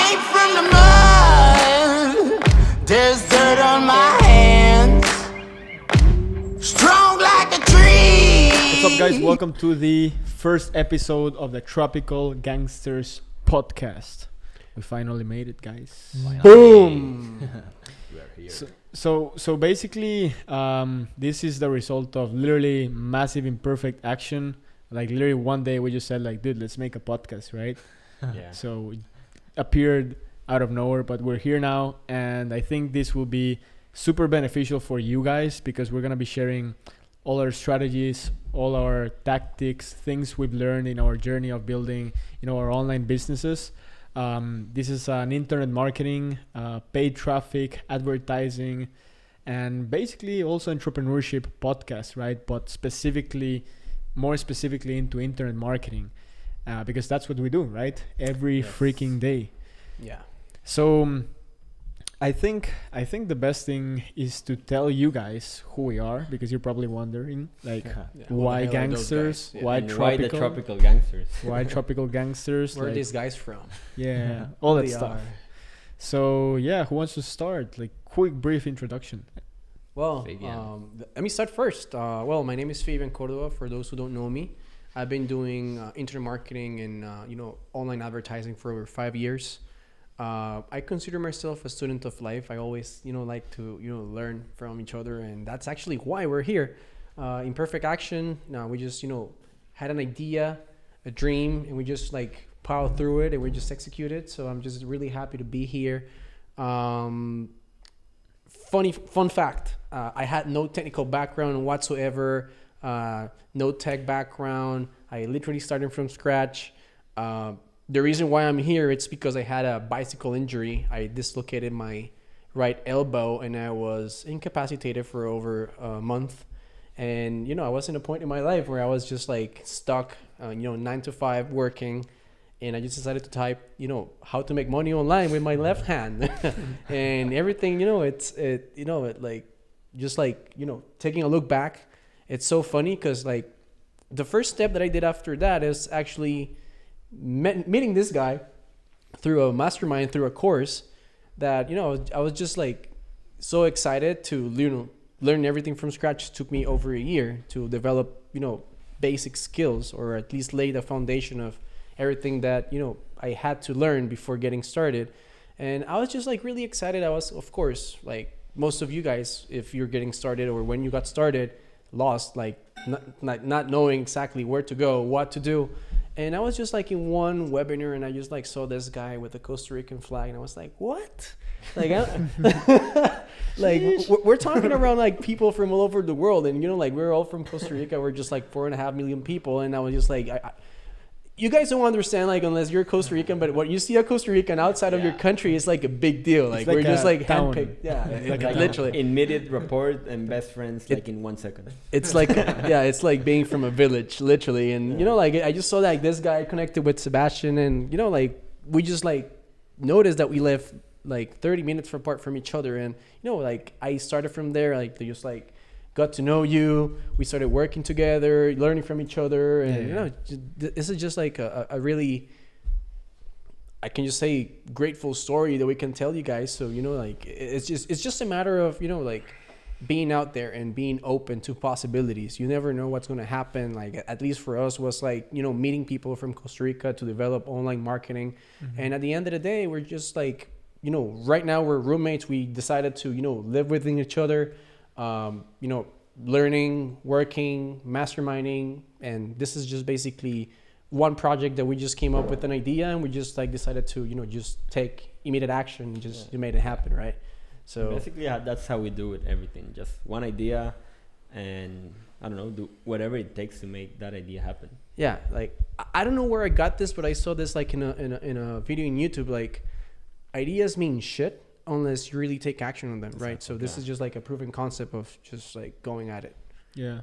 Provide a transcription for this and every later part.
Came from the mud. There's dirt on my hands. Strong like a tree. What's up, guys? Welcome to the first episode of the Tropical Gangsters Podcast. We finally made it, guys. Boom! We are here. So basically, this is the result of literally massive imperfect action. Like literally one day we just said like, dude, let's make a podcast, right? Yeah. So it appeared out of nowhere, but we're here now. And I think this will be super beneficial for you guys because we're going to be sharing all our strategies, all our tactics, things we've learned in our journey of building, our online businesses. This is an internet marketing, paid traffic, advertising, and basically also entrepreneurship podcast, right? But more specifically into internet marketing, because that's what we do, right? Every freaking day. Yeah. So I think the best thing is to tell you guys who we are, because you're probably wondering, like, why gangsters? Yeah. Why And tropical? why the tropical gangsters? Why tropical gangsters? Where are like, these guys from? yeah, all that They stuff. are. So yeah, who wants to start? Like, quick, brief introduction. Well, Fabian. let me start first. Well, my name is Fabian Cordova. For those who don't know me, I've been doing internet marketing and online advertising for over 5 years. I consider myself a student of life. I always like to learn from each other, and that's actually why we're here. Imperfect action. We just had an idea, a dream, and we just like plowed through it and we just executed. So I'm just really happy to be here. Fun fact, I had no technical background whatsoever, no tech background. I literally started from scratch. The reason why I'm here, it's because I had a bicycle injury. I dislocated my right elbow and I was incapacitated for over a month. And, I was in a point in my life where I was just like stuck, 9 to 5 working. And I just decided to type, how to make money online with my left hand. And everything, taking a look back, it's so funny because like the first step that I did after that is actually meeting this guy through a mastermind, through a course that, I was just like so excited to, learn everything from scratch. It took me over a year to develop, basic skills, or at least lay the foundation of everything that I had to learn before getting started. And I was just like really excited. I was, of course, like most of you guys, if you're getting started or when you got started, lost, like not knowing exactly where to go, what to do. And I was just like in one webinar and I just like saw this guy with a Costa Rican flag and I was like, what? Like, we're talking around like people from all over the world, and like we're all from Costa Rica. We're just like 4.5 million people, and I was just like, you guys don't understand, like, unless you're Costa Rican, but what you see a Costa Rican outside of your country is like a big deal. Like, we're just like handpicked. Yeah, like literally. Immediate rapport and best friends like in 1 second. It's like, it's like being from a village, literally. And, like, I just saw like this guy connected with Sebastian, and, like, we just like noticed that we live like 30 minutes apart from each other. And, like I started from there, like they just like got to know you. We started working together, learning from each other. And, this is just like a really, I can just say, grateful story that we can tell you guys. So, like it's just a matter of, like being out there and being open to possibilities. You never know what's going to happen. Like, at least for us was like, meeting people from Costa Rica to develop online marketing. Mm-hmm. And at the end of the day, we're just like, right now we're roommates. We decided to, live within each other. Learning, working, masterminding, and this is just basically one project that we just came up with an idea, and we just like decided to, just take immediate action and just made it happen, right? So basically, that's how we do it. Everything, just one idea, and I don't know, do whatever it takes to make that idea happen. Yeah, like I don't know where I got this, but I saw this like in a video in YouTube. Like, ideas mean shit unless you really take action on them, right? So this is just like a proven concept of just like going at it. Yeah.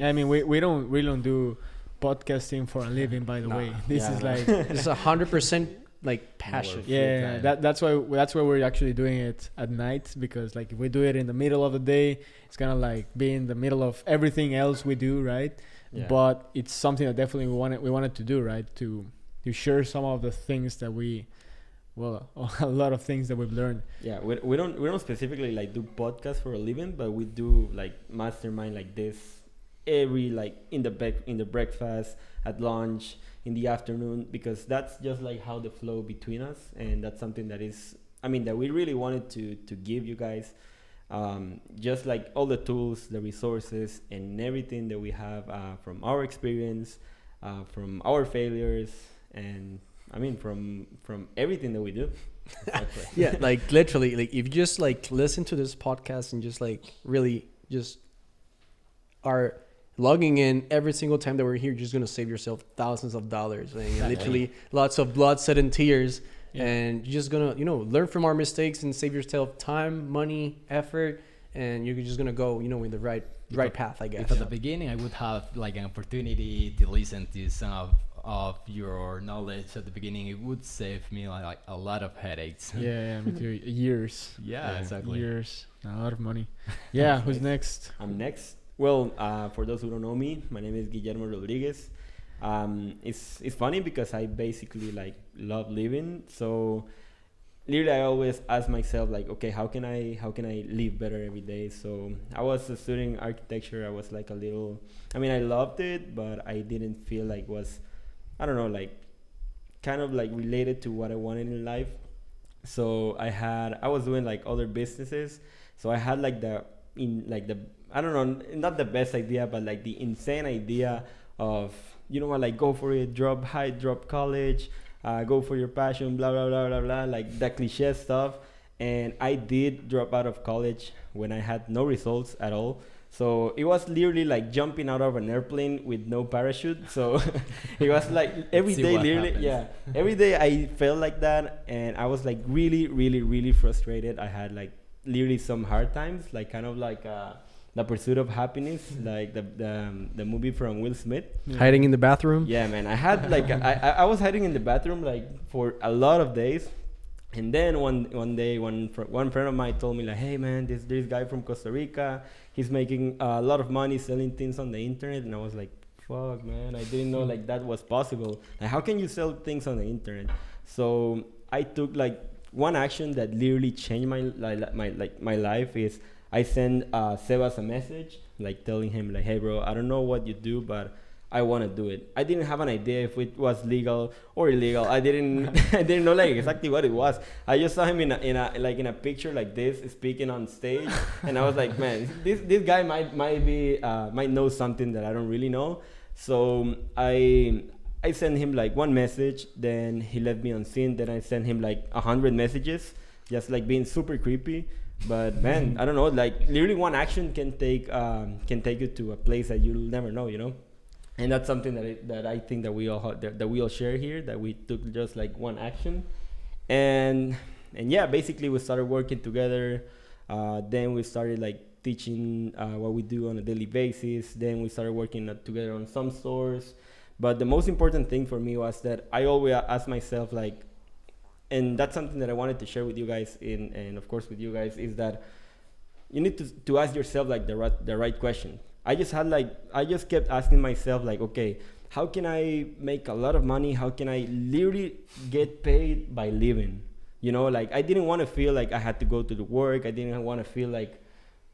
I mean, we don't do podcasting for a living, by the way. This is like it's 100% like passion. Yeah, that's why we're actually doing it at night, because like if we do it in the middle of the day, it's gonna like be in the middle of everything else we do, right? Yeah. But it's something that definitely we wanted to do, right? To share some of the things that we well, a lot of things that we've learned. Yeah, we don't specifically like do podcasts for a living, but we do like mastermind like this every like in the breakfast, at lunch, in the afternoon, because that's just like how the flow between us, and that's something that is, I mean, that we really wanted to give you guys, just like all the tools, the resources, and everything that we have from our experience, from our failures, and I mean from everything that we do. Yeah, like literally, like if you just like listen to this podcast and just like really just are logging in every single time that we're here, you're just gonna save yourself thousands of dollars, and literally lots of blood, sweat, and tears. Yeah. And you're just gonna, learn from our mistakes and save yourself time, money, effort, and you're just gonna go, in the right path, I guess. If at the beginning I would have like an opportunity to listen to some of your knowledge at the beginning, it would save me like a lot of headaches. Yeah, me too. Years. Yeah, exactly. Years. A lot of money. Yeah, who's next? I'm next. Well, for those who don't know me, my name is Guillermo Rodriguez. It's funny because I basically like love living. So literally I always ask myself like, okay, how can I live better every day? So I was studying architecture. I was like I loved it, but I didn't feel like was, I don't know, like kind of like related to what I wanted in life. So I was doing like other businesses. So I had like I don't know, not the best idea, but like the insane idea of, like go for it, drop college, go for your passion, blah, blah, blah, blah, blah, like that cliche stuff. And I did drop out of college when I had no results at all. So it was literally like jumping out of an airplane with no parachute. So it was like every day, literally, every day I felt like that. And I was like really, really, really frustrated. I had like literally some hard times, like kind of like The Pursuit of Happiness, like the movie from Will Smith. Yeah. Hiding in the bathroom? Yeah, man. I had like, I was hiding in the bathroom like for a lot of days. And then one day, one friend of mine told me like, hey man, this guy from Costa Rica, he's making a lot of money selling things on the internet. And I was like, fuck man, I didn't know like that was possible. Like how can you sell things on the internet? So I took like one action that literally changed my life is I sent Sebas a message like telling him like, hey bro, I don't know what you do, but I want to do it. I didn't have an idea if it was legal or illegal. I didn't know like exactly what it was. I just saw him in a picture like this speaking on stage, and I was like, man, this guy might know something that I don't really know. So I sent him like one message, then he left me on scene. Then I sent him like 100 messages, just like being super creepy. But man, I don't know, like literally one action can take you to a place that you'll never know, And that's something that I think that we all share here, that we took just like one action. And yeah, basically we started working together. Then we started like teaching what we do on a daily basis. Then we started working together on some stores. But the most important thing for me was that I always ask myself like, and that's something that I wanted to share with you guys and of course with you guys, is that you need to ask yourself like the right question. I just kept asking myself like, okay, how can I make a lot of money? How can I literally get paid by living? Like I didn't want to feel like I had to go to the work. I didn't want to feel like,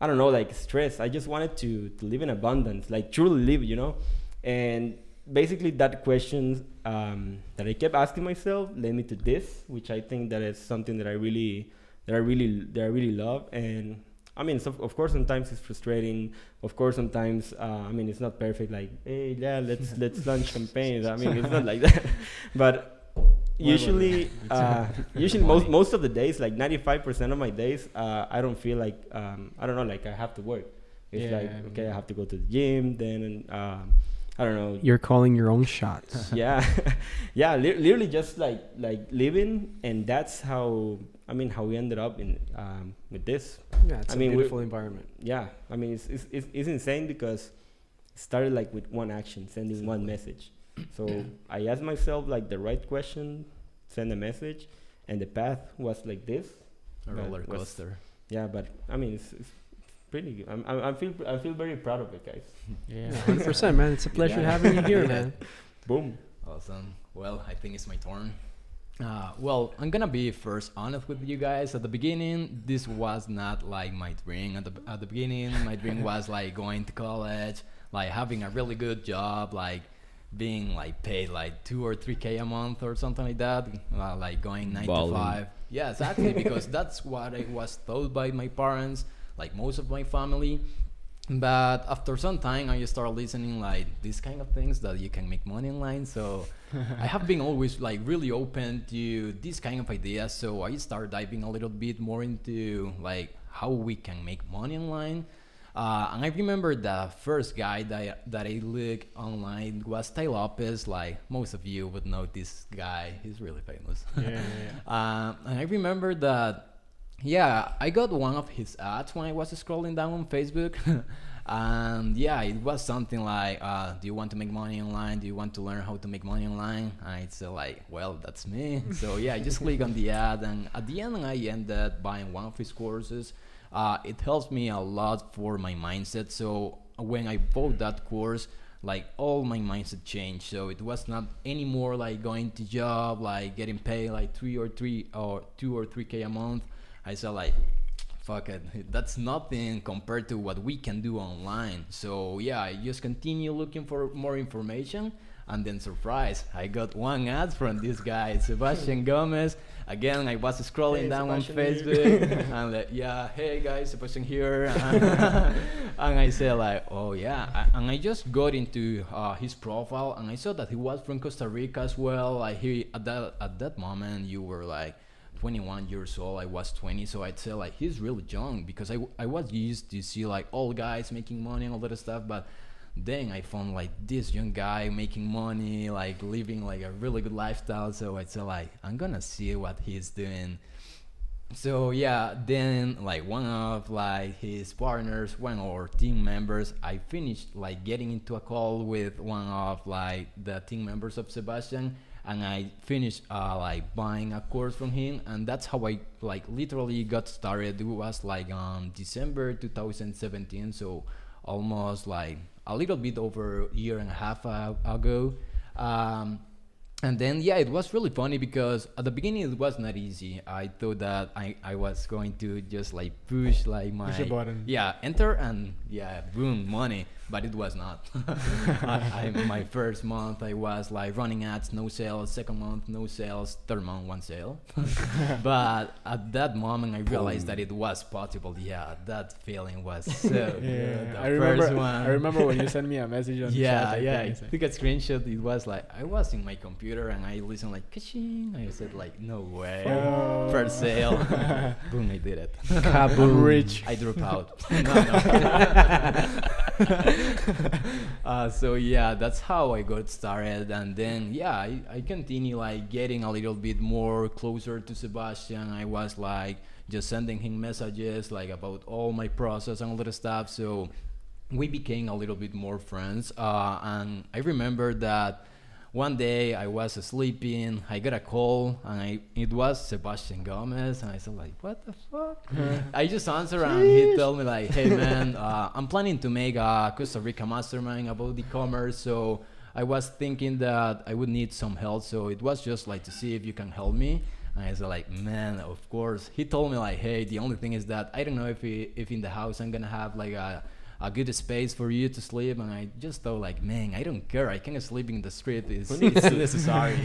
I don't know, like stress. I just wanted to live in abundance, like truly live, And basically that question that I kept asking myself led me to this, which I think that is something that I really love. And I mean, so of course, sometimes it's frustrating. Of course, sometimes it's not perfect. Like, hey, yeah, let's launch campaigns. I mean, it's not like that. But usually most of the days, like 95% of my days, I don't feel like I don't know, like I have to work. It's okay, I have to go to the gym. Then I don't know. You're calling your own shots. Yeah, yeah, literally just like living, and that's how we ended up in with this. Yeah, it's a beautiful environment. Yeah, I mean it's insane because it started like with one action, sending one message. So I asked myself like the right question, send a message, and the path was like this. A roller coaster. Yeah, but I mean it's pretty good. I feel very proud of it, guys. Yeah, 100%, man. It's a pleasure having you here, man. Boom. Awesome. Well, I think it's my turn. Well, I'm gonna be first honest with you guys. At the beginning, this was not like my dream. At the beginning, my dream was like going to college, like having a really good job, like being like paid like 2 or 3K a month or something like that, like going 9 to 5. Yeah, exactly, because that's what I was taught by my parents, like most of my family. But after some time, I started listening like these kind of things that you can make money online. So I have been always like really open to this kind of ideas. So I started diving a little bit more into like how we can make money online. And I remember the first guy that I looked online was Ty Lopez. Like most of you would know this guy. He's really famous. And I remember that, yeah, I got one of his ads when I was scrolling down on Facebook. And yeah, it was something like, do you want to make money online? Do you want to learn how to make money online? And I said like, well, that's me. So yeah, I just click on the ad, and at the end I ended up buying one of his courses. It helps me a lot for my mindset. So when I bought that course, like all my mindset changed. So it was not anymore like going to job, like getting paid like 2 or 3K a month. I said like, fuck it, that's nothing compared to what we can do online. So yeah, I just continue looking for more information, and then surprise, I got one ad from this guy, Sebastian Gomez. Again, I was scrolling down Sebastian on Facebook and like, yeah, hey guys, Sebastian here. And I said like, oh yeah, and I just got into his profile, and I saw that he was from Costa Rica as well. Like he at that moment you were like 21 years old, I was 20, so I'd say like he's really young, because I was used to see like old guys making money and all that stuff. But then I found like this young guy making money, like living like a really good lifestyle. So I'd say like, I'm gonna see what he's doing. So yeah, then like one of like his partners, one of our team members, I finished like getting into a call with one of like the team members of Sebastian, and I finished like buying a course from him, and that's how I like literally got started. It was like December 2017, so almost like a little bit over a year and a half ago. And then yeah, it was really funny because at the beginning it was not easy. I thought that I was going to just like push like my button. Yeah, enter, and yeah, boom, money. But it was not. My first month I was like running ads, no sales. Second month, no sales. Third month, one sale. But at that moment I realized that it was possible. Yeah, that feeling was so good. I remember when you sent me a message on the chat. I took a screenshot. It was like I was in my computer and I listened like ka-ching. I said like, no way. First sale. Boom, I did it. Kaboom. Rich. I dropped out. So yeah, that's how I got started. And then yeah, I continue like getting a little bit more closer to Sebastian. I was like just sending him messages like about all my process and all that stuff. So we became a little bit more friends. And I remember that one day I was sleeping, I got a call, and it was Sebastian Gomez, and I said like, what the fuck? I just answered, and he told me like, hey man, I'm planning to make a Costa Rica mastermind about e-commerce, so I was thinking that I would need some help, so it was just like to see if you can help me. And I said like, man, of course. He told me like, hey, the only thing is that I don't know if in the house I'm gonna have like a good space for you to sleep. And I just thought like, man, I don't care, I can sleep in the street, it's necessary.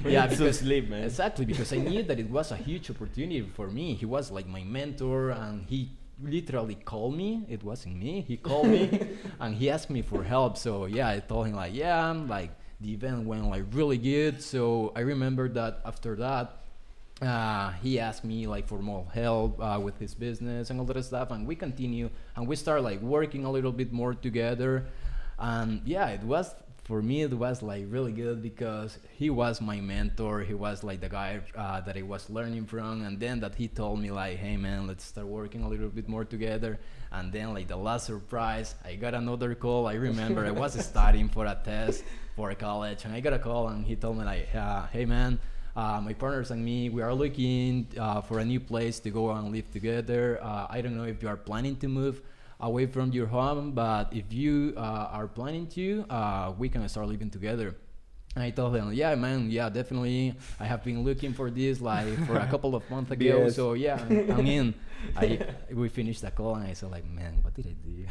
Yeah, because sleep, man. Exactly, because I knew that it was a huge opportunity for me. He was like my mentor, and he literally called me. It wasn't me, he called me and he asked me for help. So yeah, I told him like, yeah, I'm like, the event went like really good. So I remember that after that he asked me like for more help with his business and all that stuff, and we continue and we start like working a little bit more together. And yeah, it was, for me it was like really good because he was my mentor. He was like the guy that I was learning from, and then that he told me like, hey man, let's start working a little bit more together. And then like the last surprise, I got another call. I remember I was studying for a test for college, and I got a call and he told me like, hey man, my partners and me, we are looking for a new place to go and live together. I don't know if you are planning to move away from your home, but if you are planning to, we can start living together. I told him, yeah, man, yeah, definitely. I have been looking for this like for a couple of months ago. Yes. So yeah, I mean, we finished the call and I said like, man, what did I do?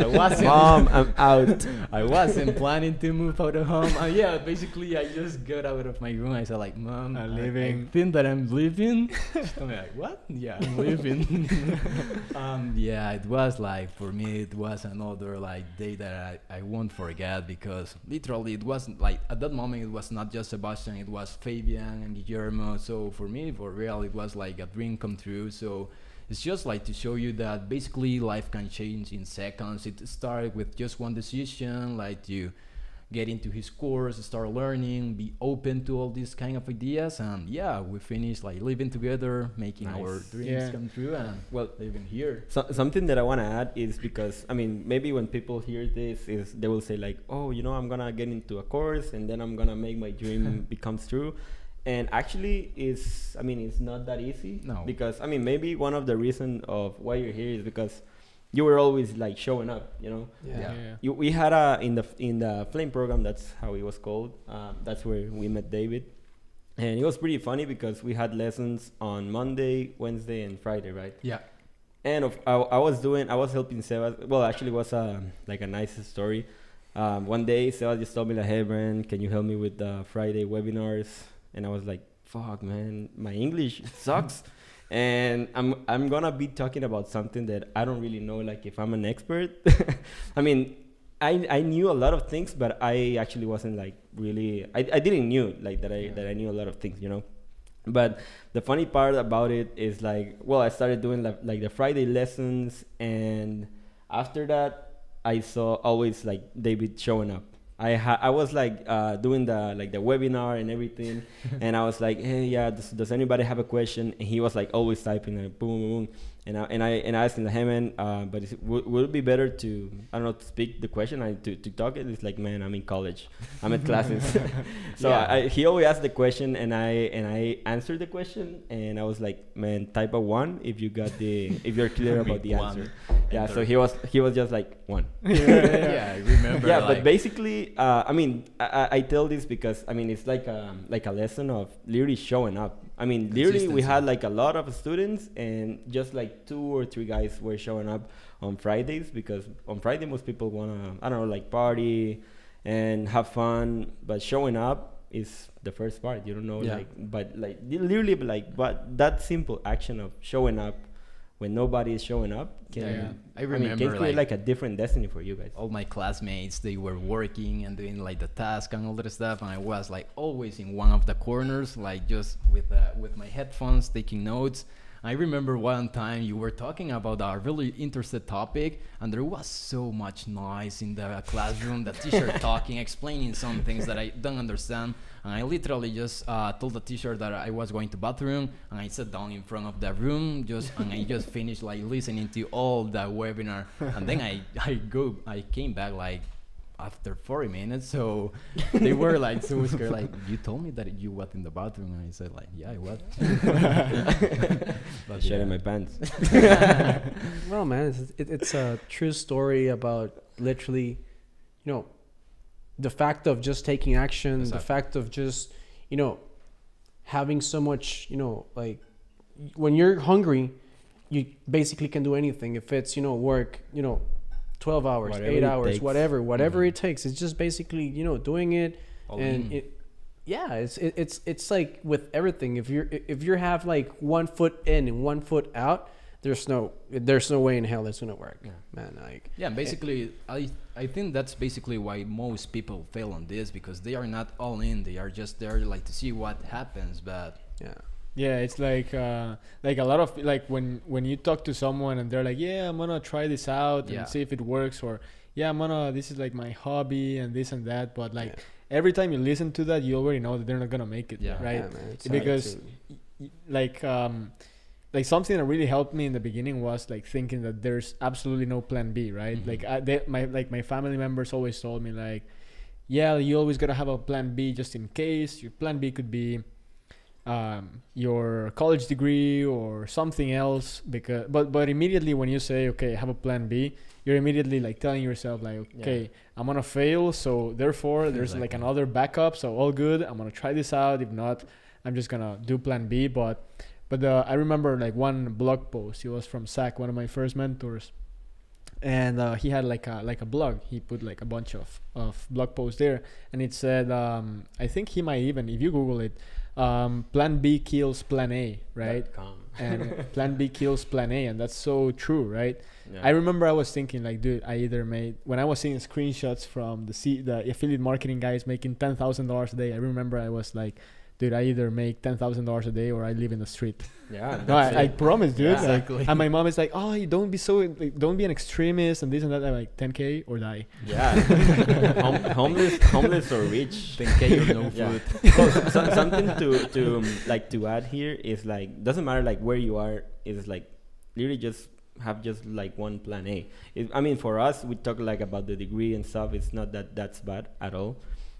I wasn't, Mom, I'm out. I wasn't planning to move out of home. Yeah, basically I just got out of my room. I said like, Mom, I'm I leaving. think that I'm leaving. I'm like, what? Yeah, I'm leaving. Yeah, it was like, for me, it was another like day that I won't forget, because literally it wasn't like, at that moment, it was not just Sebastian, it was Fabian and Guillermo. So for me, for real, it was like a dream come true. So it's just like to show you that basically life can change in seconds. It started with just one decision, like to get into his course, start learning, be open to all these kind of ideas, and yeah, we finished like living together, making Nice. our dreams Yeah. come true, and Well, living here. something that I want to add is, because I mean, maybe when people hear this, is they will say like, oh, you know, I'm gonna get into a course and then I'm gonna make my dream becomes true. And actually, it's not that easy. No. Because I mean, maybe one of the reasons of why you're here is because you were always like showing up, you know. Yeah. We had in the Flame program, that's how it was called. That's where we met David, and it was pretty funny because we had lessons on Monday, Wednesday, and Friday, right? Yeah. And I was helping Sebas. Well, actually, it was like a nice story. One day, Sebas just told me like, "Hey, Brand, can you help me with the Friday webinars?" And I was like, "Fuck, man, my English sucks." And I'm gonna be talking about something that I don't really know, like if I'm an expert. I mean, I knew a lot of things, but I actually wasn't like really. I didn't knew like that I knew a lot of things, you know. But the funny part about it is like, well, I started doing like the Friday lessons, and after that, I saw always like David showing up. I was like doing the webinar and everything, and I was like, hey, yeah, does anybody have a question? And he was like always typing like boom, boom, boom. And I asked him like, hey man, but would it be better to, I don't know, to speak the question to talk it? It's like, man, I'm in college, I'm at classes. So Yeah. he always asked the question, and I answered the question, and I was like, man, type a 1 if you're clear about the One. answer. Yeah. So he was just like 1. Yeah, I remember. Yeah, like, but basically, I mean, I tell this because I mean it's like a lesson of literally showing up. I mean, literally, we Consistency. had like a lot of students, and just like 2 or 3 guys were showing up on Fridays, because on Friday most people wanna, I don't know, like party and have fun, but showing up is the first part. You don't know, Yeah. like, but like literally, but that simple action of showing up when nobody is showing up can, Yeah. I can remember, create like, like a different destiny for you guys. all my classmates, they were working and doing like the task and all that stuff, and I was like always in one of the corners, like just with my headphones taking notes. I remember one time you were talking about a really interesting topic, and there was so much noise in the classroom, the teacher talking, explaining some things that I don't understand, and I literally just told the teacher that I was going to bathroom, and I sat down in front of the room, and I just finished like listening to all the webinar, and then I came back like after 40 minutes, so they were like so scared, like, you told me that you was in the bathroom, and I said like, yeah, I was. But Shit yeah. in my pants. Well, man, it's a true story about literally, you know, the fact of just taking action, Exactly. the fact of just, you know, having so much, you know, like when you're hungry, you basically can do anything. If it's, you know, work, you know, 12 hours, Whatever 8 it hours, takes. whatever it takes. It's just basically, you know, doing it. All And in. it's like with everything. If you have like 1 foot in and 1 foot out, there's no way in hell that's gonna work, man. Like, Yeah, basically, I think that's basically why most people fail on this, because they are not all in. They are just there like to see what happens. But yeah. Yeah, it's like a lot of like when you talk to someone and they're like, yeah, I'm gonna try this out Yeah. and see if it works, or yeah, this is like my hobby and this and that, but like Yeah. every time you listen to that, you already know that they're not gonna make it, Yeah. right? Yeah, man, it's Because hard like something that really helped me in the beginning was like thinking that there's absolutely no plan B, right? Mhm. Like my family members always told me like, yeah, you always gotta have a plan B just in case. Your plan B could be your college degree or something else, because but immediately when you say, okay, I have a plan B, you're immediately like telling yourself like, okay, I'm gonna fail, so therefore there's like another backup, so all good, I'm gonna try this out. If not, I'm just gonna do plan B. But I remember like one blog post. He was from Zach, one of my first mentors, and he had like a blog. He put like a bunch of blog posts there, and it said, I think he might even, if you Google it, plan B kills plan A, right? And plan B kills plan A, and that's so true, right? I remember I was thinking like, dude, I either made, when I was seeing screenshots from the affiliate marketing guys making $10,000 a day, I remember I was like, dude, I either make $10,000 a day or I live in the street. No, I promise, dude. Yeah, exactly. Like, and my mom is like, oh, you don't be an extremist and this and that. I'm like, 10K or die. Homeless or rich. 10K or no food. Something to add here is like, doesn't matter like where you are, is like literally just have just like one plan A. I mean, for us, we talk like about the degree and stuff. It's not that's bad at all.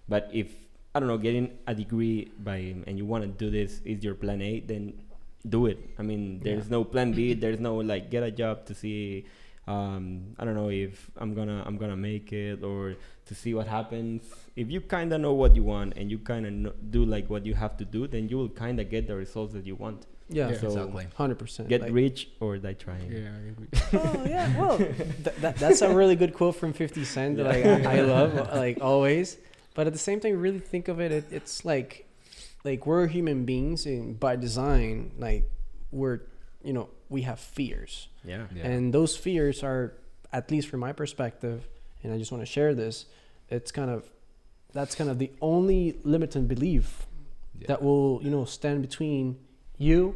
But if, I don't know, getting a degree and you want to do this is your plan A, then do it. I mean, there's no plan B. There's no like get a job to see, I don't know if I'm gonna make it, or to see what happens. If you kind of know what you want and you kind of do like what you have to do, then you will kind of get the results that you want. Yeah, so exactly. 100%. Get rich or die trying. Oh yeah, well, that's a really good quote from 50 Cent that I love, like always. But at the same time, really think of it, it's like we're human beings, and by design, like we have fears. Yeah. And those fears are, at least from my perspective, and I just want to share this, that's kind of the only limiting belief that will, stand between you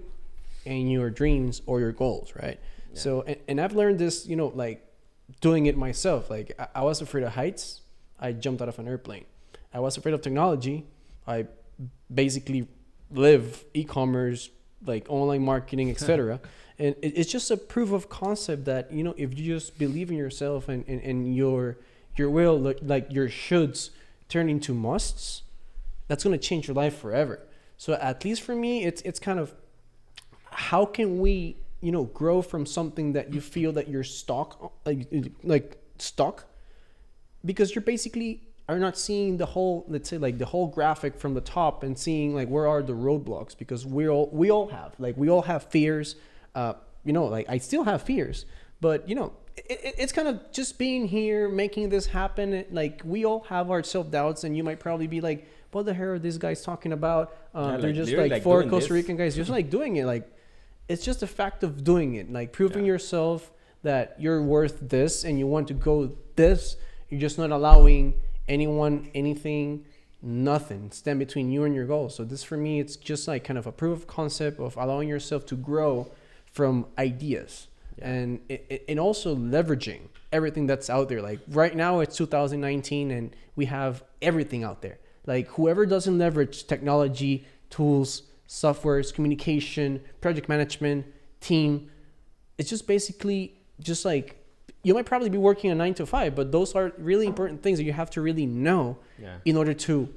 and your dreams or your goals, right? Yeah. So, and I've learned this, like doing it myself. Like I was afraid of heights. I jumped out of an airplane. I was afraid of technology. I basically live e-commerce, like online marketing, etc. And it's just a proof of concept that, if you just believe in yourself and your will, like your shoulds turn into musts, that's going to change your life forever. So at least for me, it's kind of, how can we, grow from something that you feel that you're stuck, like stuck, because you're basically are not seeing the whole, let's say like the whole graphic from the top and seeing like where are the roadblocks, because we all have fears. Like I still have fears, but it's kind of just being here, making this happen. Like we all have our self-doubts, and you might probably be like, what the hell are these guys talking about? They're just like four Costa Rican guys just like doing it. Like it's just a fact of doing it, like proving yourself that you're worth this and you want to go this. You're just not allowing anyone, anything, nothing stand between you and your goals. So this for me, it's just like kind of a proof of concept of allowing yourself to grow from ideas and also leveraging everything that's out there. Like right now it's 2019 and we have everything out there. Like whoever doesn't leverage technology, tools, softwares, communication, project management, team, it's just basically just like, you might probably be working a 9 to 5, but those are really important things that you have to really know in order to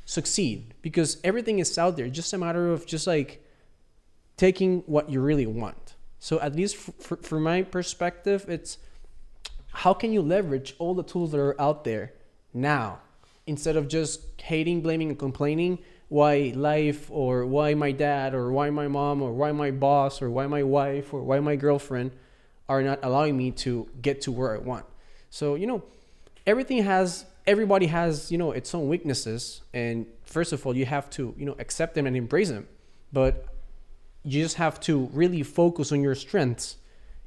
succeed, because everything is out there. It's just a matter of just like taking what you really want. So at least for my perspective, it's how can you leverage all the tools that are out there now, instead of just hating, blaming, and complaining why life, or why my dad, or why my mom, or why my boss, or why my wife, or why my girlfriend are not allowing me to get to where I want. So, everybody has, its own weaknesses. And first of all, you have to, accept them and embrace them. But you just have to really focus on your strengths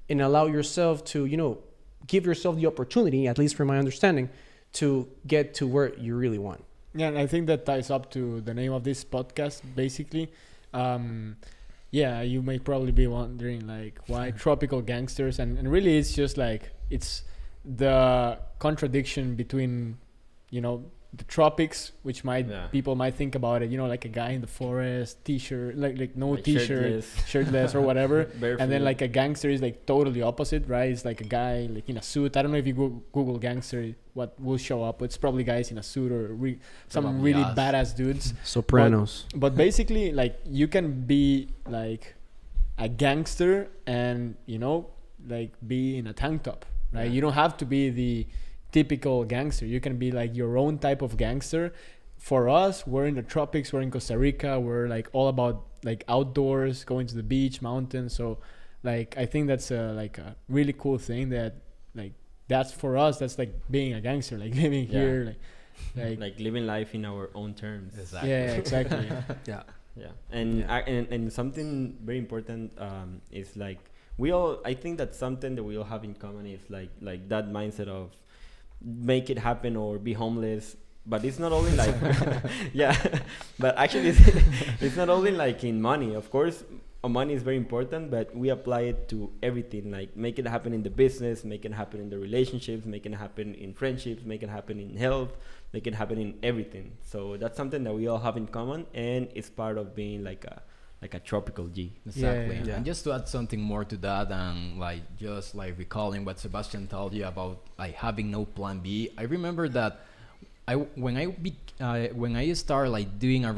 and allow yourself to, give yourself the opportunity, at least from my understanding, to get to where you really want. Yeah, and I think that ties up to the name of this podcast, basically. You may probably be wondering like why Tropical Gangsters, and really it's just like it's the contradiction between the tropics, which might Yeah. people might think about it, you know, like a guy in the forest, t-shirt, like no Like t-shirt, shirtless. shirtless or whatever. Barefoot. And then like a gangster is like totally opposite, right? It's like a guy like in a suit. I don't know if you Google gangster, what will show up. It's probably guys in a suit or some Probably really us. badass dudes. Sopranos. But basically, like you can be like a gangster and, you know, like be in a tank top, right? Yeah. You don't have to be the typical gangster. You can be like your own type of gangster. For us, we're in the tropics, we're in Costa Rica, we're like all about like outdoors, going to the beach, mountains. So like I think that's like a really cool thing that like that's for us, that's like being a gangster, like living Yeah. here, like Like living life in our own terms. Exactly. yeah, exactly. Yeah. Yeah, and and something very important is like I think that something that we all have in common is like that mindset of make it happen or be homeless. But it's not only like yeah, but actually it's not only like in money. Of course, money is very important, but we apply it to everything. Like make it happen in the business, make it happen in the relationships, make it happen in friendships, make it happen in health, make it happen in everything. So that's something that we all have in common, and it's part of being like a tropical G. Exactly. Yeah. And just to add something more to that, and like just like recalling what Sebastian told you about like having no plan B, I remember that when I started like doing a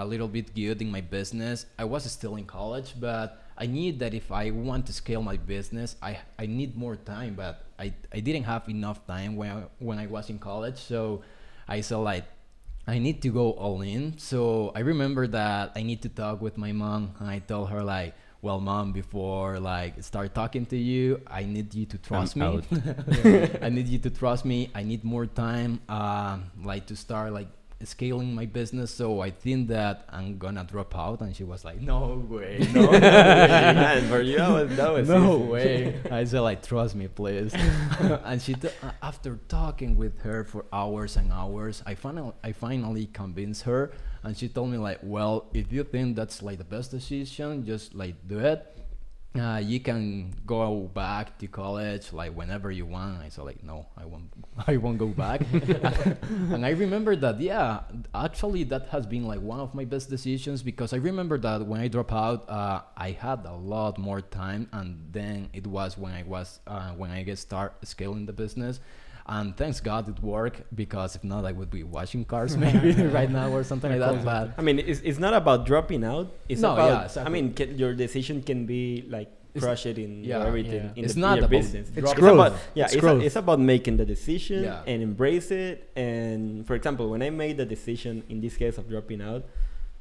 little bit good in my business, I was still in college, but I knew that if I want to scale my business, I need more time, but I didn't have enough time when I was in college. So I said like, I need to go all in. So I remember that I need to talk with my mom, and I told her like, well, mom, before like start talking to you, I need you to trust me. I need you to trust me. I need more time, like to start like scaling my business. So I think that I'm gonna drop out. And she was like, no way, no way. Man, for you that was No easy. way. I said like, trust me, please. And she, after talking with her for hours and hours, I finally convinced her, and she told me like, well, if you think that's like the best decision, just like do it. You can go back to college like whenever you want. I said like, no, I won't go back. And I remember that, yeah, actually that has been like one of my best decisions, because I remember that when I dropped out, I had a lot more time, and then it was when I get start scaling the business. And thanks God it worked, because if not, I would be washing cars maybe right now or something like that. But I mean, it's not about dropping out. It's No, about. yeah, exactly. I mean, your decision can be like crush it in yeah, everything. yeah. In It's the, not in your about business. It's It's growth. about, yeah, It's growth. it's about making the decision Yeah. and embrace it. And for example, when I made the decision in this case of dropping out,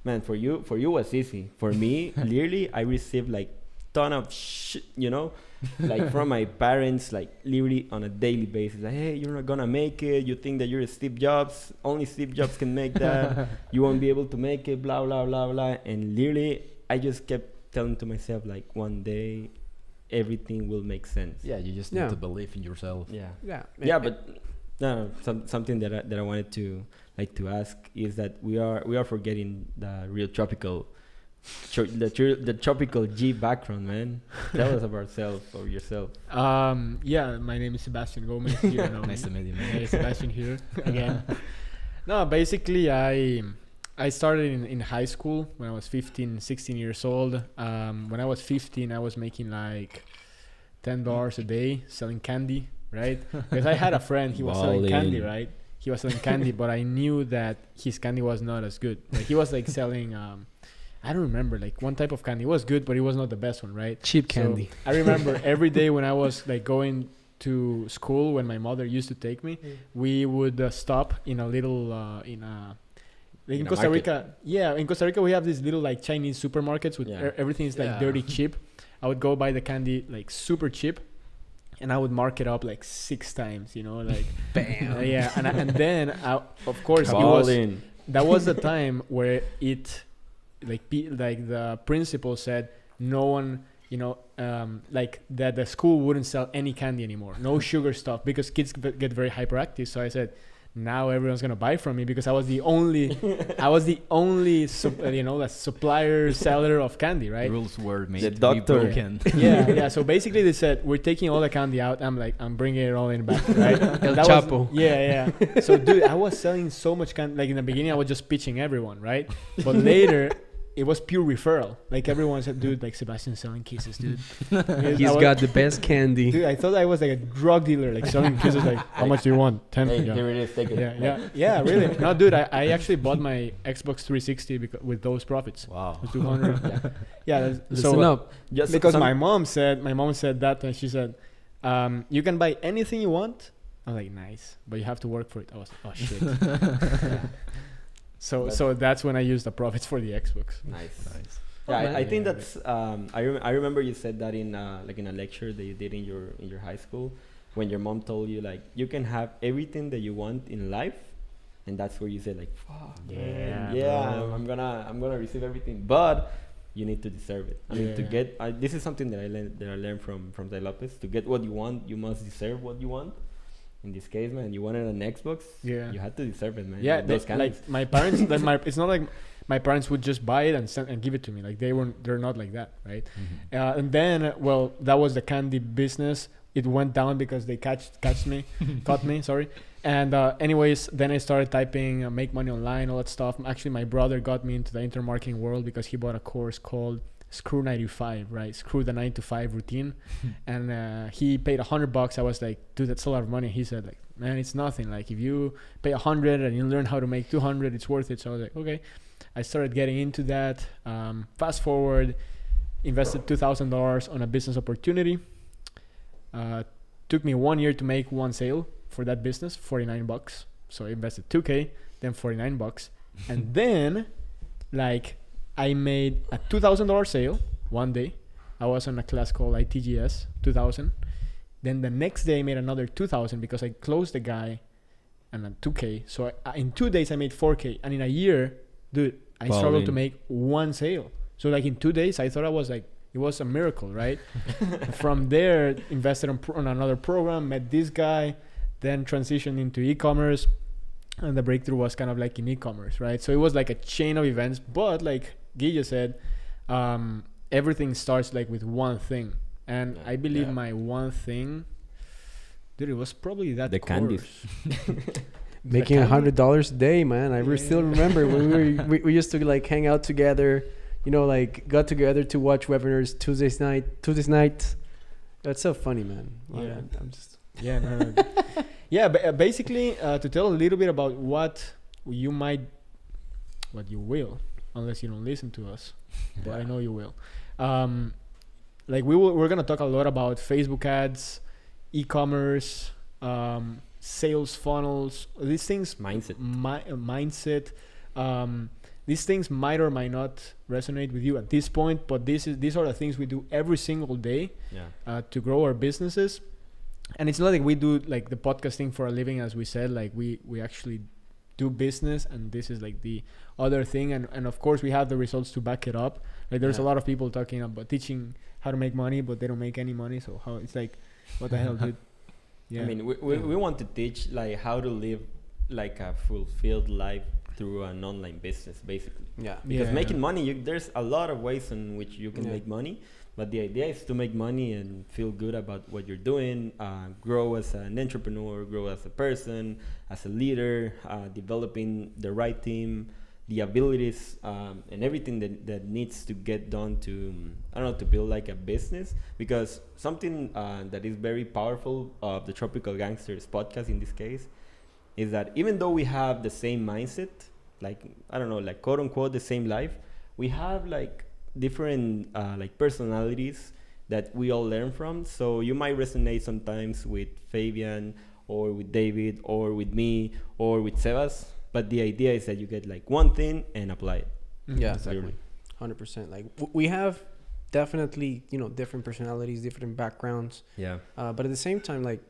man, for you was easy. For me, literally, I received like ton of shit, you know, like from my parents, like literally on a daily basis. Like, hey, you're not gonna make it. You think that you're Steve Jobs? Only Steve Jobs can make that. You won't be able to make it. Blah blah blah blah. And literally, I just kept telling to myself like, one day, everything will make sense. yeah, you just Yeah. need to believe in yourself. Yeah. Yeah. Yeah, but no, something that I wanted to like to ask is that we are forgetting the real tropical, the tropical G background, man. Tell us about yourself. Yeah, my name is Sebastian Gomez. You don't know Nice to me. meet you, Hey, man. Sebastian here again. No, basically I started in high school when I was 15, 16 years old. When I was 15, I was making like $10 a day selling candy, right? Because I had a friend, he was selling candy, Ballin'. right? He was selling candy, but I knew that his candy was not as good. Like he was like selling, I don't remember, like one type of candy. It was good, but it was not the best one, right? cheap So candy. I remember every day when I was like going to school, when my mother used to take me, we would stop in a little like in In a Costa market. Rica. Yeah, in Costa Rica we have these little like Chinese supermarkets with Yeah. everything is like Yeah. dirty cheap. I would go buy the candy like super cheap, and I would mark it up like 6 times, you know, like Bam. yeah. And then of course Ballin'. that was the time where it like the principal said no one, you know, like that the school wouldn't sell any candy anymore, no sugar stuff, because kids get very hyperactive. So I said now everyone's gonna buy from me because I was the only supplier seller of candy, right? Rules were made The to be doctor. broken. Yeah. So basically, they said we're taking all the candy out. I'm like, I'm bringing it all in back, right? El That Chapo. Yeah. So dude, I was selling so much candy. Like in the beginning, I was just pitching everyone, right? But later, it was pure referral. Like everyone said, dude, like Sebastian's selling kisses, dude. He's got the best candy. Dude, I thought I was like a drug dealer, like selling kisses. Like, how much do you want? 10. Hey, Yeah. here it is. Take it. Yeah, really. No, dude, I actually bought my Xbox 360 with those profits. Wow. 200. Yeah. Listen up. Just because some- my mom said that, and she said, you can buy anything you want. I was like, nice, but you have to work for it. I was like, oh shit. Yeah. So that's when I used the profits for the Xbox. Nice. Oh, Yeah, man. I think that's. I remember you said that in like in a lecture that you did in your high school, when your mom told you like you can have everything that you want in life, and that's where you said like, fuck, man, bro. I'm gonna receive everything, but you need to deserve it. I mean, to Yeah. get this is something that I learned from Zay Lopez. To get what you want, you must deserve what you want. In this case, man, you wanted an Xbox. Yeah. You had to deserve it, man. Yeah, those candies. like my parents. It's not like my parents would just buy it and give it to me. Like they're not like that, right? Mm-hmm. And then, well, that was the candy business. It went down because they caught me. Sorry. And anyways, then I started typing, make money online, all that stuff. Actually, my brother got me into the internet marketing world because he bought a course called Screw 95, right? Screw the 9 to 5 routine. And he paid $100. I was like, dude, that's a lot of money. He said like, man, it's nothing. Like if you pay 100 and you learn how to make 200, it's worth it. So I was like, okay. I started getting into that. Fast forward, invested $2,000 on a business opportunity. Took me 1 year to make one sale for that business, $49. So I invested $2K, then $49. And then like I made a $2,000 sale one day. I was on a class called ITGS 2000. Then the next day I made another 2,000 because I closed the guy and then 2K. So in 2 days I made 4K. And in a year, dude, I struggled to make one sale. So like in 2 days, I thought I was like, it was a miracle, right? From there, invested on another program, met this guy, then transitioned into e-commerce. And the breakthrough was kind of like in e-commerce, right? So it was like a chain of events. But like Guille said, everything starts like with one thing. And Yeah. I believe Yeah. my one thing, dude, it was probably that The candies. Making $100 a day, man. I still remember when we used to like hang out together, you know, like got together to watch webinars Tuesdays night. That's so funny, man. Yeah. I'm just Yeah, no. Yeah, but basically, to tell a little bit about what you will, unless you don't listen to us, but I know you will. Like we're gonna talk a lot about Facebook ads, e-commerce, sales funnels, these things. Mindset. Mindset. These things might or might not resonate with you at this point, but these are the things we do every single day to grow our businesses. And it's not like we do like the podcasting for a living, as we said. Like we actually do business, and this is like the other thing. And of course we have the results to back it up. Like there's a lot of people talking about teaching how to make money, but they don't make any money. So how it's like, what the hell, dude? Yeah. I mean, we want to teach like how to live like a fulfilled life through an online business, basically. Because making money, there's a lot of ways in which you can make money, but the idea is to make money and feel good about what you're doing, grow as an entrepreneur, grow as a person, as a leader, developing the right team, the abilities, and everything that needs to get done to, to build like a business. Because something that is very powerful of the Tropical Gangsters podcast in this case is that even though we have the same mindset, like, like quote unquote the same life, we have like different like personalities that we all learn from. So you might resonate sometimes with Fabian or with David or with me or with Sebas, but the idea is that you get like one thing and apply it. Yeah, exactly. 100%. Like we have definitely, different personalities, different backgrounds. Yeah. But at the same time, like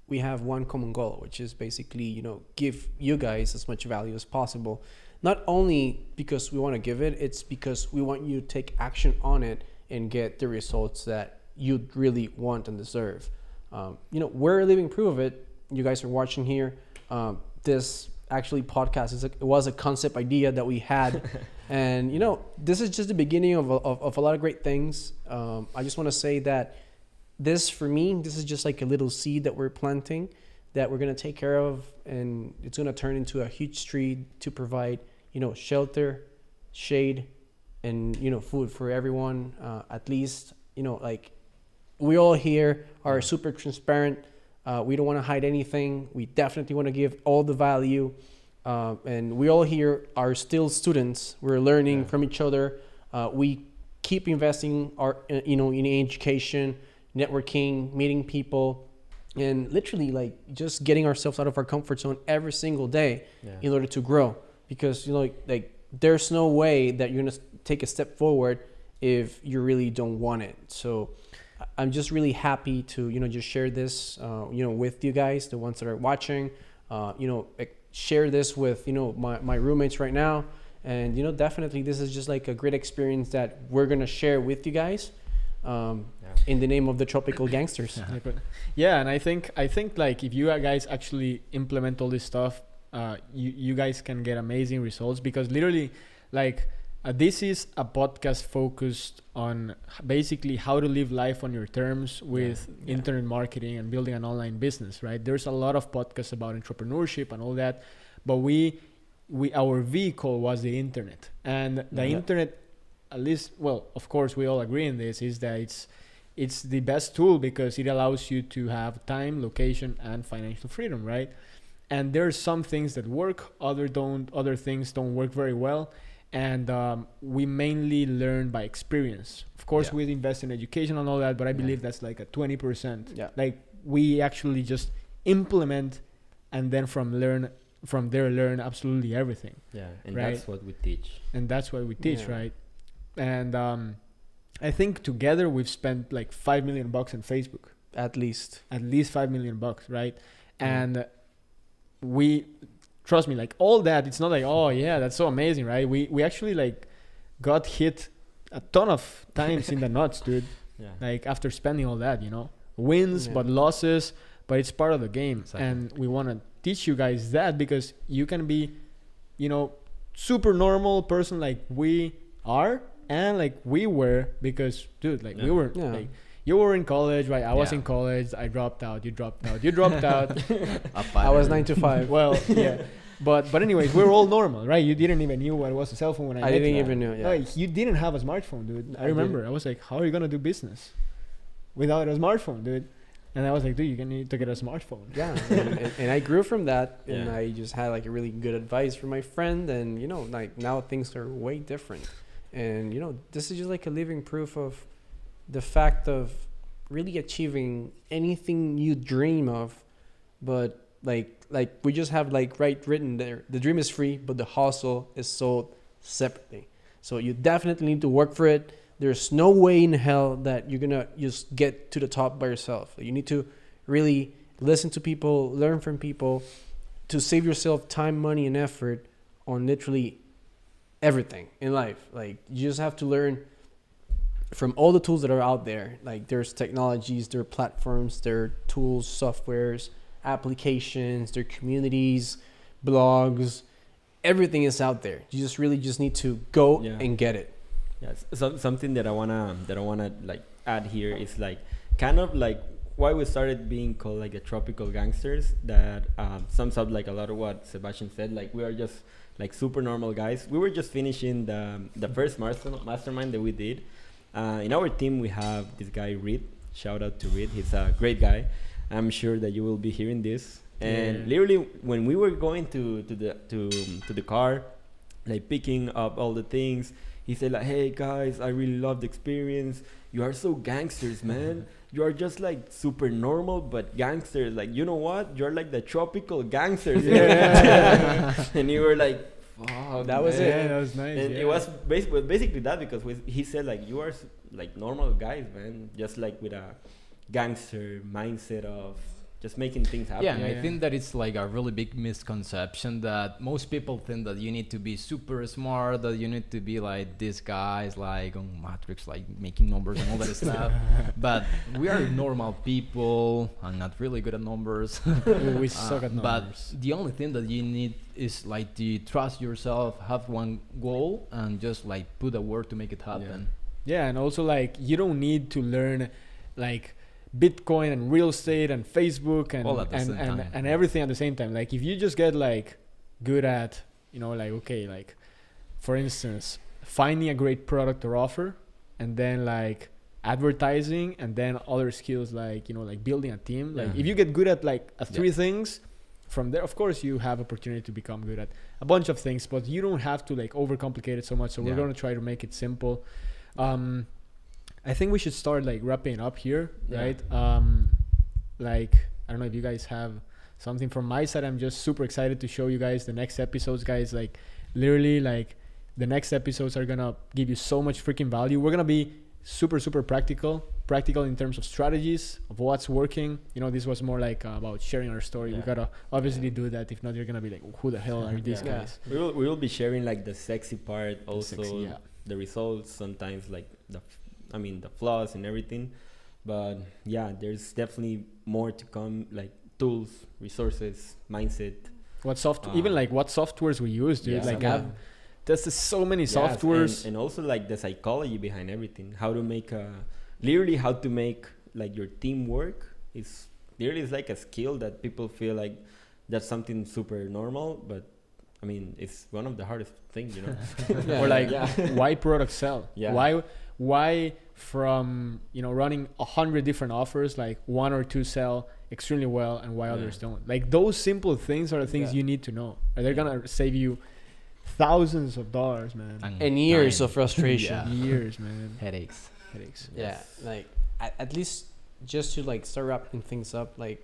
we have one common goal, which is basically, give you guys as much value as possible. Not only because we want to give it, it's because we want you to take action on it and get the results that you really want and deserve. We're living proof of it. You guys are watching here. this actually podcast it was a concept idea that we had. And, you know, this is just the beginning of a lot of great things. I just want to say that for me, this is just like a little seed that we're planting that we're going to take care of. And it's going to turn into a huge tree to provide, you know, shelter, shade, and, you know, food for everyone. At least, you know, like we all here are super transparent. We don't want to hide anything. We definitely want to give all the value. And we all here are still students. We're learning from each other. We keep investing in education, networking, meeting people, and literally like just getting ourselves out of our comfort zone every single day in order to grow. Because, you know, like there's no way that you're going to take a step forward if you really don't want it. So I'm just really happy to, you know, just share this, you know, with you guys, the ones that are watching, you know, share this with, you know, my roommates right now. And, you know, definitely this is just like a great experience that we're going to share with you guys in the name of the Tropical Gangsters. Yeah. And I think like if you guys actually implement all this stuff, you guys can get amazing results, because literally like, this is a podcast focused on basically how to live life on your terms with internet marketing and building an online business, right? There's a lot of podcasts about entrepreneurship and all that, but our vehicle was the internet. And the internet, at least, well, of course, we all agree in this, is that it's the best tool because it allows you to have time, location, and financial freedom, right? And there's some things that work, other things don't work very well. And we mainly learn by experience. Of course, we invest in education and all that, but I believe that's like a 20%. Yeah. Like we actually just implement, and then from there learn absolutely everything. Yeah, and right? that's what we teach. And that's what we teach, right? And I think together we've spent like $5 million on Facebook. At least $5 million, right? And trust me, like all that, it's not like, oh yeah, that's so amazing, right? We actually like got hit a ton of times in the nuts, dude. Yeah. Like after spending all that, you know, wins, but losses, but it's part of the game. Exactly. And we want to teach you guys that, because you can be, you know, super normal person like we are and like we were, because dude, like we were like, you were in college, right? I was in college. I dropped out. You dropped out. You dropped out. I was 9 to 5. Well, yeah. But anyways, we're all normal, right? You didn't even knew what was a cell phone when I met didn't you. even know. Yeah. Like, you didn't have a smartphone, dude. I remember. I was like, how are you gonna do business without a smartphone, dude? And I was like, dude, you're gonna need to get a smartphone. Yeah. and I grew from that, and I just had like a really good advice from my friend, and you know, like now things are way different, and you know, this is just like a living proof of the fact of really achieving anything you dream of, but like we just have like written there, the dream is free, but the hustle is sold separately. So you definitely need to work for it. There's no way in hell that you're gonna just get to the top by yourself. You need to really listen to people, learn from people, to save yourself time, money, and effort on literally everything in life. Like you just have to learn from all the tools that are out there. Like there's technologies, there are platforms, there are tools, softwares, applications, there are communities, blogs, everything is out there. You just really just need to go and get it. Yes. So something that I wanna like add here is like kind of like why we started being called like the Tropical Gangsters. That sums up like a lot of what Sebastian said. Like we are just like super normal guys. We were just finishing the first mastermind that we did. In our team, we have this guy, Reed. Shout out to Reed. He's a great guy. I'm sure that you will be hearing this. And literally, when we were going to the car, like picking up all the things, he said like, "Hey guys, I really love the experience. You are so gangsters, man. You are just like super normal, but gangsters. Like, you know what? You're like the Tropical Gangsters." And you were like, "Wow, that was it." Yeah, that was nice. And it was basically that, because he said like, you are like normal guys, man, just like with a gangster mindset of just making things happen. Yeah, and Yeah. I think that it's like a really big misconception that most people think that you need to be super smart, that you need to be like these guys like on Matrix, like making numbers and all that stuff. But we are normal people. I'm not really good at numbers. We suck at But numbers. the only thing that you need is like to trust yourself, have one goal, and just like put a word to make it happen. Yeah, and also like you don't need to learn like Bitcoin and real estate and Facebook and All at the same time. and everything at the same time. Like if you just get like good at, you know, like okay, like for instance, finding a great product or offer, and then like advertising, and then other skills like, you know, like building a team. Like if you get good at like three things, from there, of course, you have opportunity to become good at a bunch of things, but you don't have to like overcomplicate it so much. So we're going to try to make it simple. I think we should start like wrapping up here, right? Like, I don't know if you guys have something from my side. I'm just super excited to show you guys the next episodes, guys. Like literally like the next episodes are going to give you so much freaking value. We're going to be super practical in terms of strategies of what's working. You know, this was more like about sharing our story. We gotta obviously do that. If not, you're gonna be like, who the hell are these guys? We will be sharing like the sexy part, also Sexy, the results, sometimes like the flaws and everything. But yeah, there's definitely more to come, like tools, resources, mindset. What even like what softwares we use, dude. I've tested so many softwares, and also like the psychology behind everything. How to make how to make like your team work is literally like a skill that people feel like that's something super normal, but I mean it's one of the hardest things, you know. or like why products sell. Why from, you know, running 100 different offers, like 1 or 2 sell extremely well and why others don't. Like those simple things are the things you need to know. They're gonna save you thousands of dollars, man. And years of frustration. Years, man. Headaches. Yeah, like at least just to like start wrapping things up, like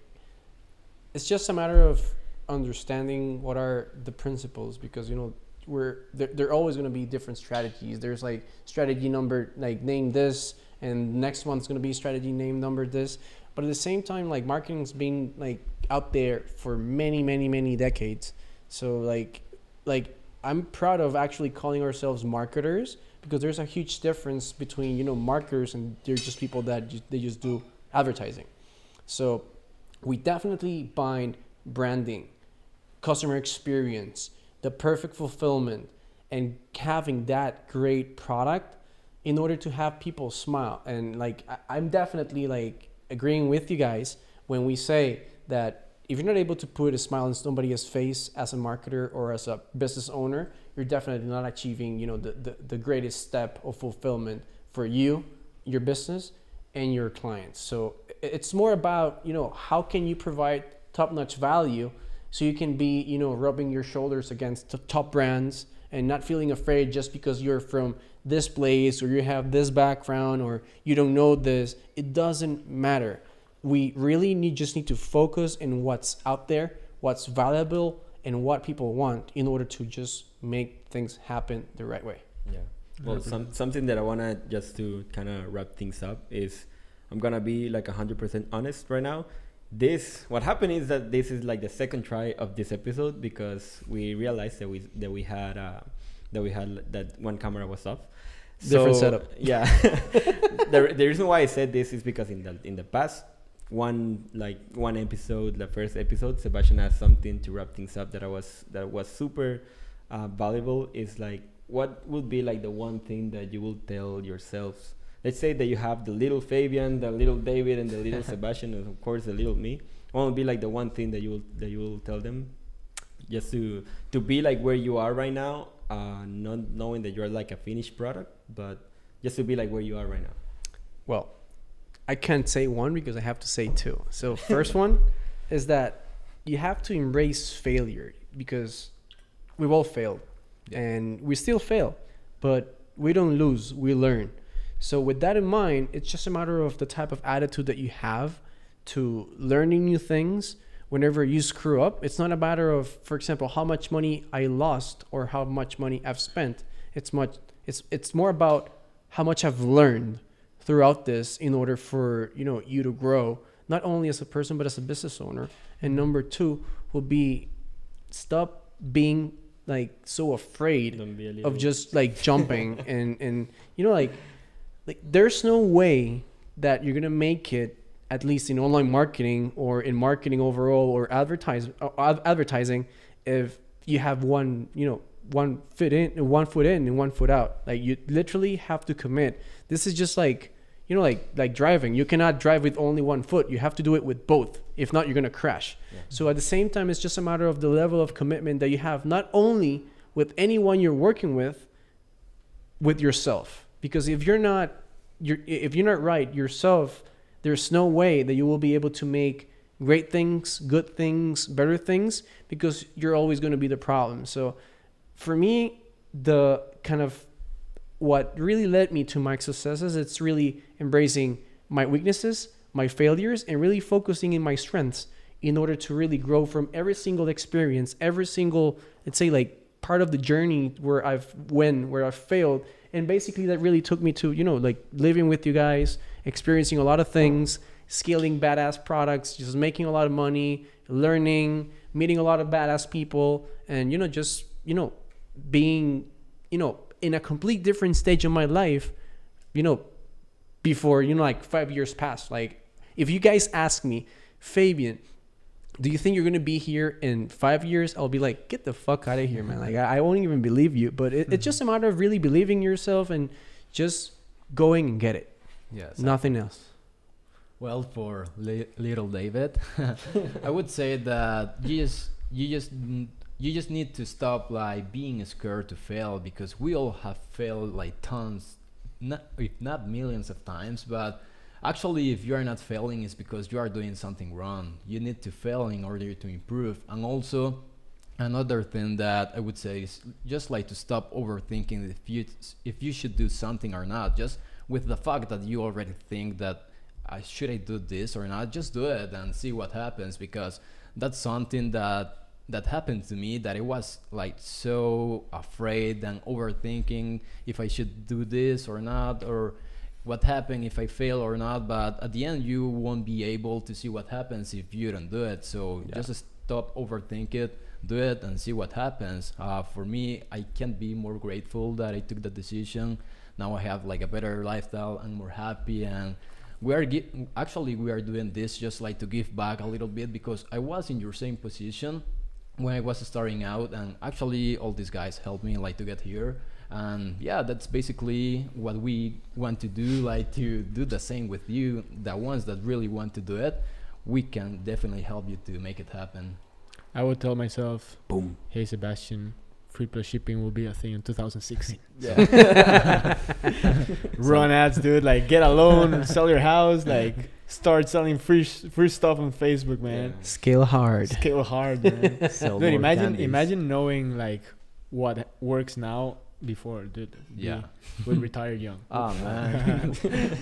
it's just a matter of understanding what are the principles, because you know there are always going to be different strategies. There's like strategy number like name this, and next one's going to be strategy name number this. But at the same time, like marketing's been like out there for many decades. So like I'm proud of actually calling ourselves marketers, because there's a huge difference between, you know, marketers and they're just people that they just do advertising. So we definitely bind branding, customer experience, the perfect fulfillment, and having that great product in order to have people smile. And like I'm definitely like agreeing with you guys when we say that if you're not able to put a smile on somebody's face as a marketer or as a business owner, you're definitely not achieving, you know, the greatest step of fulfillment for you, your business, and your clients. So it's more about, you know, how can you provide top-notch value so you can be, you know, rubbing your shoulders against the top brands and not feeling afraid just because you're from this place or you have this background or you don't know this. It doesn't matter. We really just need to focus in what's out there, what's valuable, and what people want in order to just make things happen the right way. Yeah. Well, something that I want to just to kind of wrap things up is I'm going to be like 100% honest right now. What happened is that this is like the second try of this episode, because we realized that we had that one camera was off. Different setup. Yeah. The reason why I said this is because in the past one episode, the first episode, Sebastian has something to wrap things up that was super valuable. Is like, what would be like the one thing that you will tell yourselves? Let's say that you have the little Fabian, the little David, and the little Sebastian, and of course the little me. What would be like the one thing that you will tell them, just to be like where you are right now, not knowing that you're like a finished product, but just to be like where you are right now? Well, I can't say one because I have to say two. So first one is that you have to embrace failure, because we've all failed and we still fail, but we don't lose, we learn. So with that in mind, it's just a matter of the type of attitude that you have to learning new things. Whenever you screw up, it's not a matter of, for example, how much money I lost or how much money I've spent. It's more about how much I've learned throughout this in order for, you know, you to grow not only as a person but as a business owner. And number two will be stop being like so afraid of just like jumping and you know like there's no way that you're gonna make it, at least in online marketing or in marketing overall or advertising, if you have one foot in and one foot out. Like you literally have to commit. This is just like, you know, like driving. You cannot drive with only one foot. You have to do it with both. If not, you're gonna crash. Yeah. So at the same time, it's just a matter of the level of commitment that you have, not only with anyone you're working with yourself. Because if you're not right yourself, there's no way that you will be able to make great things, good things, better things, because you're always going to be the problem. So for me, the kind of what really led me to my successes, it's really embracing my weaknesses, my failures, and really focusing in my strengths in order to really grow from every single experience, every single, let's say, like part of the journey where I've failed. And basically that really took me to, you know, like living with you guys, experiencing a lot of things, scaling badass products, just making a lot of money, learning, meeting a lot of badass people, and, you know, just, you know, being, you know, in a complete different stage of my life, you know, before, you know, like 5 years past. Like if you guys ask me, Fabian, do you think you're going to be here in 5 years? I'll be like, get the fuck out of here, man. Like, I won't even believe you. But it's just a matter of really believing in yourself and just going and get it. Yes. Nothing else. Well, for little David, I would say that you just need to stop like being scared to fail, because we all have failed like tons, if not millions of times, but actually, if you are not failing, it's because you are doing something wrong. You need to fail in order to improve. And also, another thing that I would say is just like to stop overthinking if you should do something or not. Just with the fact that you already think that should I do this or not, just do it and see what happens, because that's something that happened to me, that I was like so afraid and overthinking if I should do this or not, or what happened if I fail or not. But at the end, you won't be able to see what happens if you don't do it. So just stop overthink it, do it, and see what happens. For me, I can't be more grateful that I took the decision. Now I have like a better lifestyle. I'm more happy, and we are doing this just like to give back a little bit, because I was in your same position when I was starting out, and actually all these guys helped me like to get here. And yeah, that's basically what we want to do, like to do the same with you. The ones that really want to do it, we can definitely help you to make it happen. I would tell myself, boom, hey Sebastian, free plus shipping will be a thing in 2016. Yeah. Run ads, dude. Like get a loan, sell your house, like start selling free stuff on Facebook, man. Yeah. Scale hard, man. Dude, imagine imagine knowing like what works now before, dude. Yeah. We retired young. Oh man.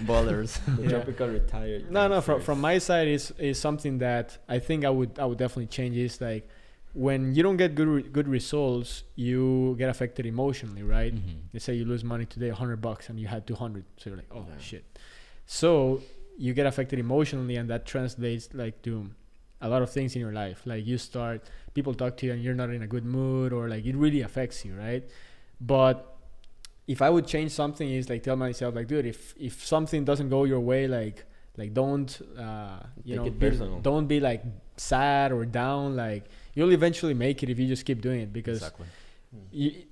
Ballers. Tropical retired. No, from my side is something that I think I would definitely change. Is like when you don't get good results, you get affected emotionally, right? Mm-hmm. Let's say you lose money today, $100, and you had 200, so you're like, oh shit. So you get affected emotionally, and that translates like to a lot of things in your life. Like people talk to you and you're not in a good mood, or like it really affects you, right? But if I would change something, is like tell myself like, dude, if something doesn't go your way, like don't don't be like sad or down. Like you'll eventually make it if you just keep doing it, because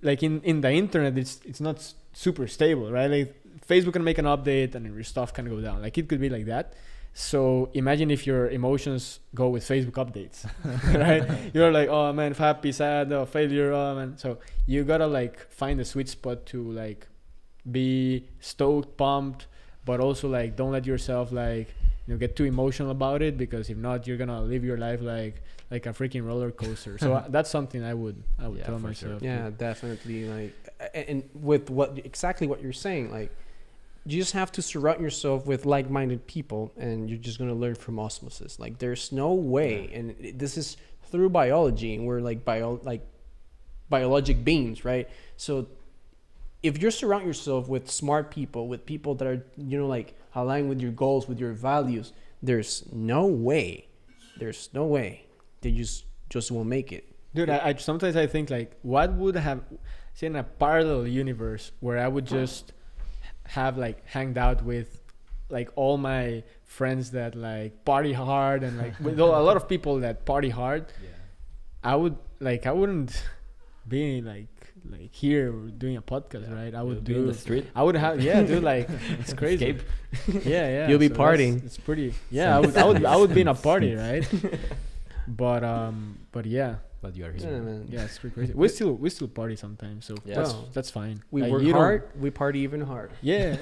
like in the internet, it's not super stable, right? Like Facebook can make an update and your stuff can go down. Like it could be like that. So imagine if your emotions go with Facebook updates, right? You're like, oh man, happy, sad, failure, oh man. So you gotta like find a sweet spot to like be stoked, pumped, but also like don't let yourself like, you know, get too emotional about it, because if not, you're gonna live your life like a freaking roller coaster. So that's something I would tell myself. Sure. Yeah, definitely. Like, and with exactly what you're saying, like, you just have to surround yourself with like-minded people, and you're just going to learn from osmosis. Like there's no way, and this is through biology, and we're like biologic beings, right? So if you surround yourself with smart people, with people that are, you know, like aligned with your goals, with your values, there's no way they just won't make it. Dude, I sometimes I think like, what would have, say, in a parallel universe where I would just have like hanged out with like all my friends that like party hard and like with a lot of people that party hard. Yeah. I wouldn't be like here doing a podcast, right? I would Be in do the street. I would have, yeah, dude, like it's crazy. Escape. Yeah. You'll be so partying. It's pretty. Yeah, I would be in a party, right? But yeah. But you are Yeah, here. man. Yeah, it's pretty crazy. We still party sometimes, so Yeah. that's fine. We Like, work you don't- hard, we party even hard. Yeah.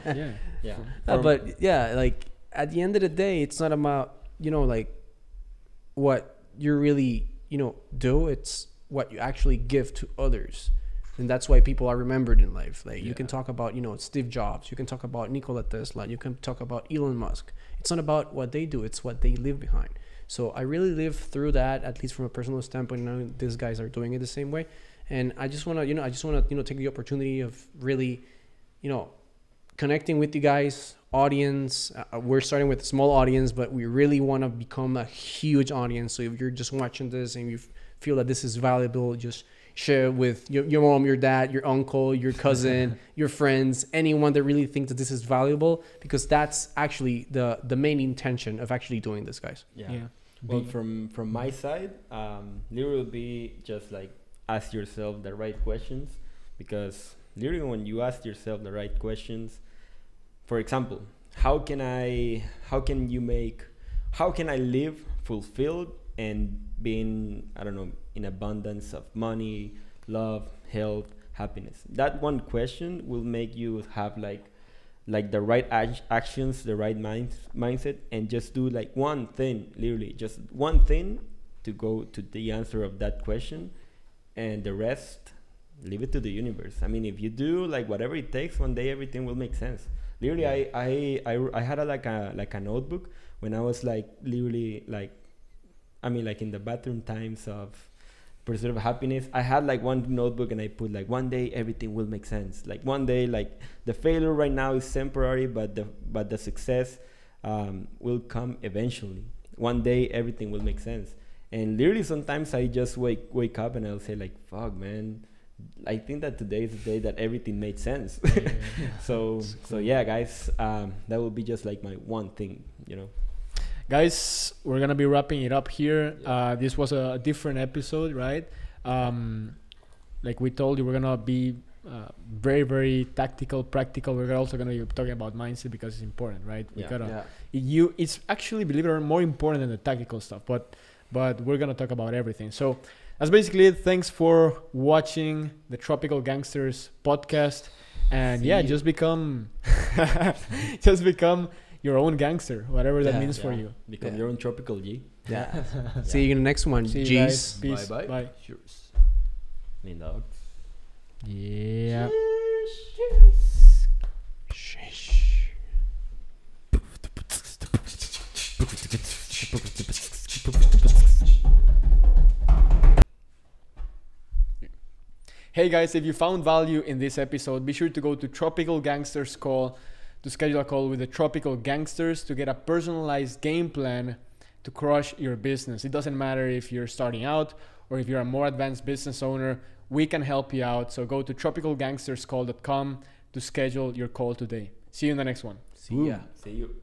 Yeah. Yeah. But yeah, like at the end of the day, it's not about, like what you really, do. It's what you actually give to others. And that's why people are remembered in life. Like you can talk about, Steve Jobs, you can talk about Nikola Tesla, you can talk about Elon Musk. It's not about what they do, it's what they leave behind. So I really live through that, at least from a personal standpoint. These guys are doing it the same way. And I just want to, take the opportunity of really, connecting with you guys, audience. We're starting with a small audience, but we really want to become a huge audience. So if you're just watching this and you feel that this is valuable, just share with your mom, your dad, your uncle, your cousin, your friends, anyone that really thinks that this is valuable, because that's actually the main intention of actually doing this, guys. Yeah. Well, from my side, literally be just like ask yourself the right questions, because literally when you ask yourself the right questions, for example, how can I live fulfilled and being, I don't know, in abundance of money, love, health, happiness? That one question will make you have like the right actions, the right mindset, and just do like one thing, literally just one thing to go to the answer of that question, and the rest, leave it to the universe. I mean, if you do like whatever it takes, one day everything will make sense. Literally, I had a notebook when I was like literally like, I mean, like in the bathroom times of Pursuit of Happiness, I had like one notebook and I put like, one day everything will make sense. Like one day, like the failure right now is temporary, but the success will come eventually. One day everything will make sense. And literally sometimes I just wake up and I'll say like, fuck, man, I think that today is the day that everything made sense. So yeah, guys, that will be just like my one thing, Guys, we're gonna be wrapping it up here. This was a different episode, right? Like we told you, we're gonna be very, very tactical, practical. We're also gonna be talking about mindset because it's important, right? It's actually, believe it or not, more important than the tactical stuff. But we're gonna talk about everything. So that's basically it. Thanks for watching the Tropical Gangsters podcast, and just become your own gangster, whatever that means for you. Become your own tropical G. Yeah. See you in the next one. See you G's. guys. Peace. Bye. Bye. Cheers. Dogs. Yeah. Hey guys, if you found value in this episode, be sure to go to Tropical Gangsters Call to schedule a call with the Tropical Gangsters to get a personalized game plan to crush your business. It doesn't matter if you're starting out or if you're a more advanced business owner, we can help you out. So go to tropicalgangsterscall.com to schedule your call today. See you in the next one. See ya. See you.